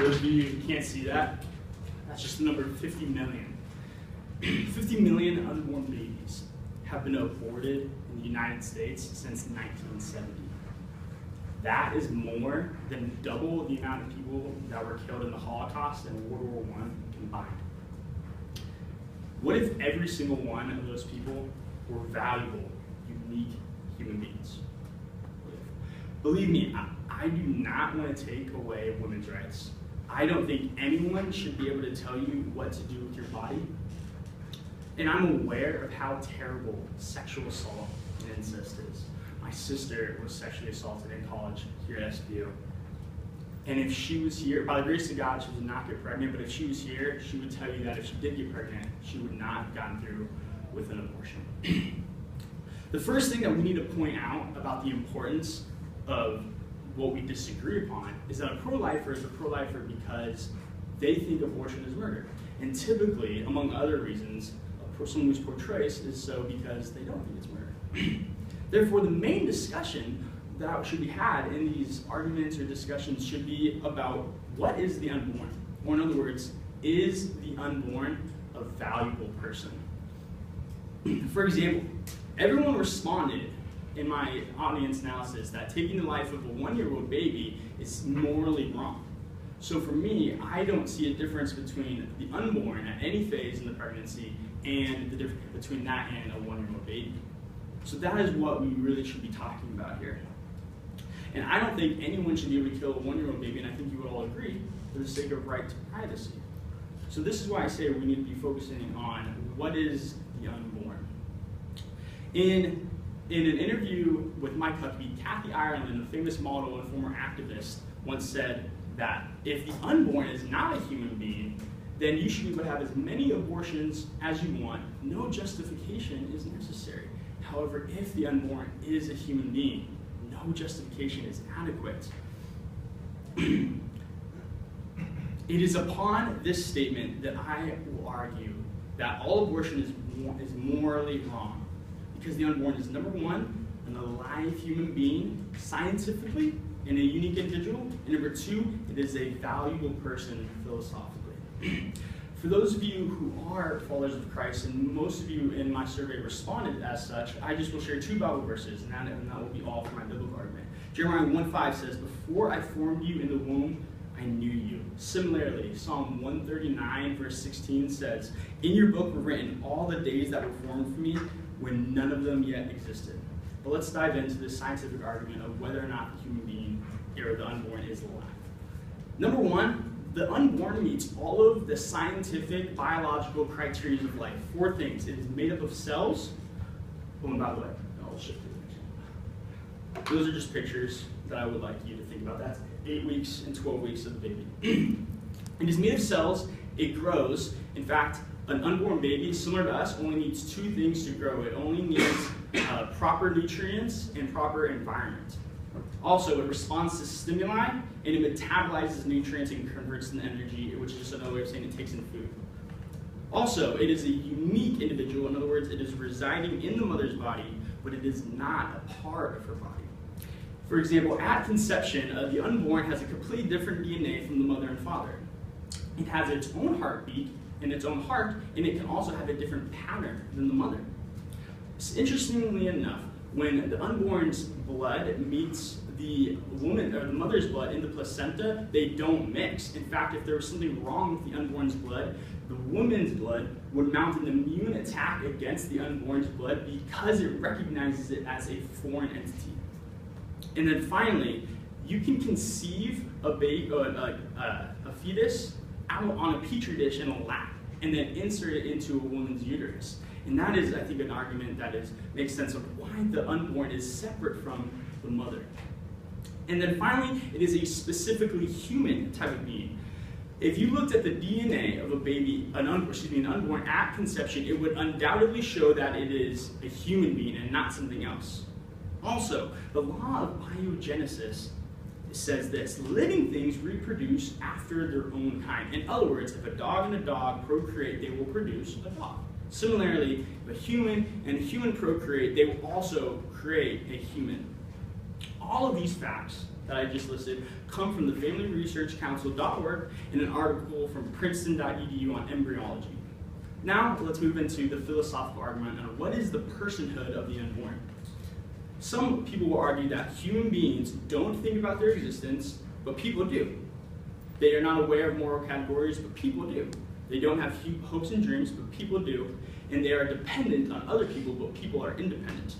those of you who can't see that, that's just the number 50 million. 50 million unborn babies have been aborted in the United States since 1970. That is more than double the amount of people that were killed in the Holocaust and World War I combined. What if every single one of those people were valuable, unique human beings? Believe me, I do not want to take away women's rights. I don't think anyone should be able to tell you what to do with your body. And I'm aware of how terrible sexual assault and incest is. My sister was sexually assaulted in college here at SBU. And if she was here, by the grace of God, she did not get pregnant, but if she was here, she would tell you that if she did get pregnant, she would not have gotten through with an abortion. The first thing that we need to point out about the importance of what we disagree upon is that a pro-lifer is a pro-lifer because they think abortion is murder. And typically, among other reasons, someone who's pro-choice is so because they don't think it's murder. Therefore, the main discussion that should be had in these arguments or discussions should be about what is the unborn? Or in other words, is the unborn a valuable person? For example, everyone responded in my audience analysis that taking the life of a 1-year-old baby is morally wrong. So for me, I don't see a difference between the unborn at any phase in the pregnancy and the difference between that and a 1-year-old baby. So that is what we really should be talking about here. And I don't think anyone should be able to kill a 1-year-old baby, and I think you would all agree, for the sake of right to privacy. So this is why I say we need to be focusing on what is the unborn. In an interview with Mike Huckabee, Kathy Ireland, a famous model and former activist, once said that if the unborn is not a human being, then you should be able to have as many abortions as you want. No justification is necessary. However, if the unborn is a human being, no justification is adequate. It is upon this statement that I will argue that all abortion is morally wrong, because the unborn is, number one, an alive human being, scientifically, and a unique individual, and number two, it is a valuable person philosophically. For those of you who are followers of Christ, and most of you in my survey responded as such, I just will share 2 Bible verses, and that will be all for my biblical argument. Jeremiah 1:5 says, "Before I formed you in the womb, I knew you." Similarly, Psalm 139 verse 16 says, "In your book were written all the days that were formed for me, when none of them yet existed." But let's dive into this scientific argument of whether or not the human being or the unborn is alive. Number one, the unborn meets all of the scientific, biological criteria of life. 4 things. It is made up of cells. Oh, and by the way, I'll shift to the next one. Those are just pictures that I would like you to think about. That's 8 weeks and 12 weeks of the baby. It is made of cells. It grows. In fact, an unborn baby, similar to us, only needs 2 things to grow. It only needs proper nutrients and proper environment. Also, it responds to stimuli, and it metabolizes nutrients and converts them to energy, which is just another way of saying it takes in food. Also, it is a unique individual. In other words, it is residing in the mother's body, but it is not a part of her body. For example, at conception, the unborn has a completely different DNA from the mother and father. It has its own heartbeat and its own heart, and it can also have a different pattern than the mother. Interestingly enough, when the unborn's blood meets the woman or the mother's blood in the placenta, they don't mix. In fact, if there was something wrong with the unborn's blood, the woman's blood would mount an immune attack against the unborn's blood because it recognizes it as a foreign entity. And then finally, you can conceive a fetus out on a petri dish in a lab and then insert it into a woman's uterus. And that is, I think, an argument that makes sense of why the unborn is separate from the mother. And then finally, it is a specifically human type of being. If you looked at the DNA of a baby, an unborn at conception, it would undoubtedly show that it is a human being and not something else. Also, the law of biogenesis says this: living things reproduce after their own kind. In other words, if a dog and a dog procreate, they will produce a dog. Similarly, if a human and a human procreate, they will also create a human. all of these facts that I just listed come from the FamilyResearchCouncil.org in an article from Princeton.edu on embryology. Now, let's move into the philosophical argument on what is the personhood of the unborn. Some people will argue that human beings don't think about their existence, but people do. They are not aware of moral categories, but people do. They don't have hopes and dreams, but people do. And they are dependent on other people, but people are independent.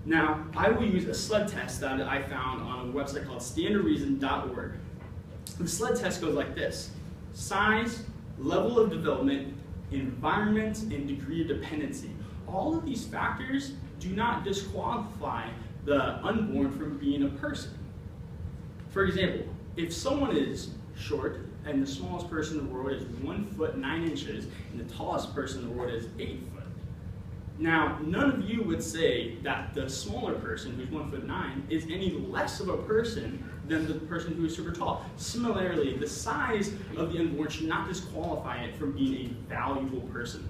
Now, I will use a sled test that I found on a website called standardreason.org. The sled test goes like this: size, level of development, environment, and degree of dependency. All of these factors do not disqualify the unborn from being a person. For example, if someone is short and the smallest person in the world is 1 foot 9 inches and the tallest person in the world is 8 foot. Now, none of you would say that the smaller person who's 1 foot 9 is any less of a person than the person who is super tall. Similarly, the size of the unborn should not disqualify it from being a valuable person.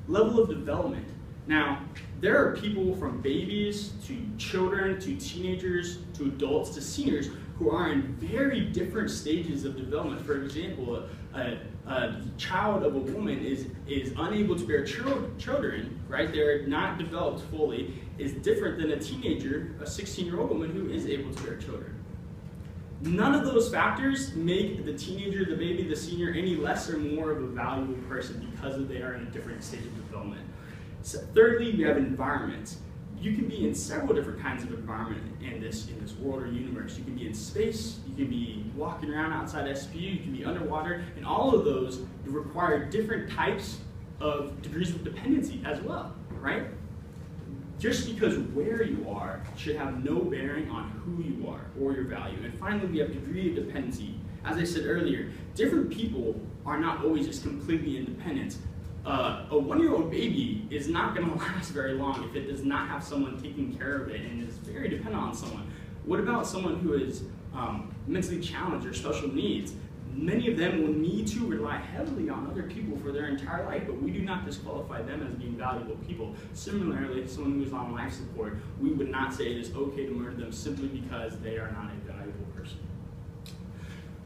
Level of development. Now, there are people from babies to children to teenagers to adults to seniors who are in very different stages of development. For example, a child of a woman is unable to bear children, right? They're not developed fully, is different than a teenager, a 16-year-old woman who is able to bear children. None of those factors make the teenager, the baby, the senior any less or more of a valuable person because they are in a different stage of development. So thirdly, we have environments. You can be in several different kinds of environment in this world or universe. You can be in space, you can be walking around outside SPU, you can be underwater, and all of those require different types of degrees of dependency as well, right? Just because where you are should have no bearing on who you are or your value. And finally, we have degree of dependency. As I said earlier, different people are not always just completely independent. A 1-year-old baby is not going to last very long if it does not have someone taking care of it and is very dependent on someone. What about someone who is mentally challenged or special needs? Many of them will need to rely heavily on other people for their entire life, but we do not disqualify them as being valuable people. Similarly, someone who is on life support, we would not say it is okay to murder them simply because they are not a valuable person.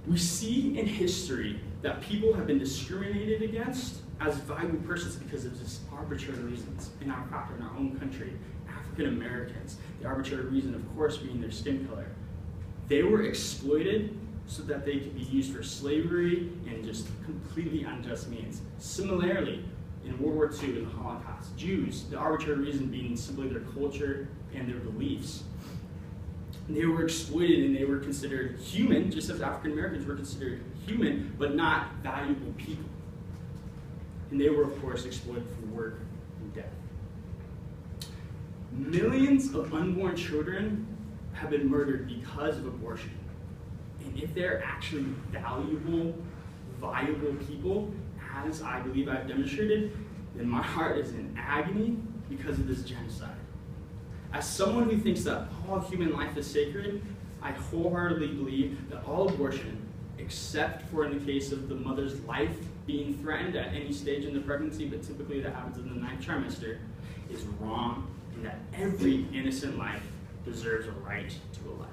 We see in history that people have been discriminated against as valuable persons because of just arbitrary reasons. In our own country, African Americans, the arbitrary reason, of course, being their skin color. They were exploited so that they could be used for slavery and just completely unjust means. Similarly, in World War II and the Holocaust, Jews, the arbitrary reason being simply their culture and their beliefs. They were exploited and they were considered human, just as African Americans were considered human, but not valuable people. And they were, of course, exploited for work and death. Millions of unborn children have been murdered because of abortion. And if they're actually valuable, viable people, as I believe I've demonstrated, then my heart is in agony because of this genocide. As someone who thinks that all human life is sacred, I wholeheartedly believe that all abortion, except for in the case of the mother's life being threatened at any stage in the pregnancy, but typically that happens in the 9th trimester, is wrong, and that every innocent life deserves a right to a life.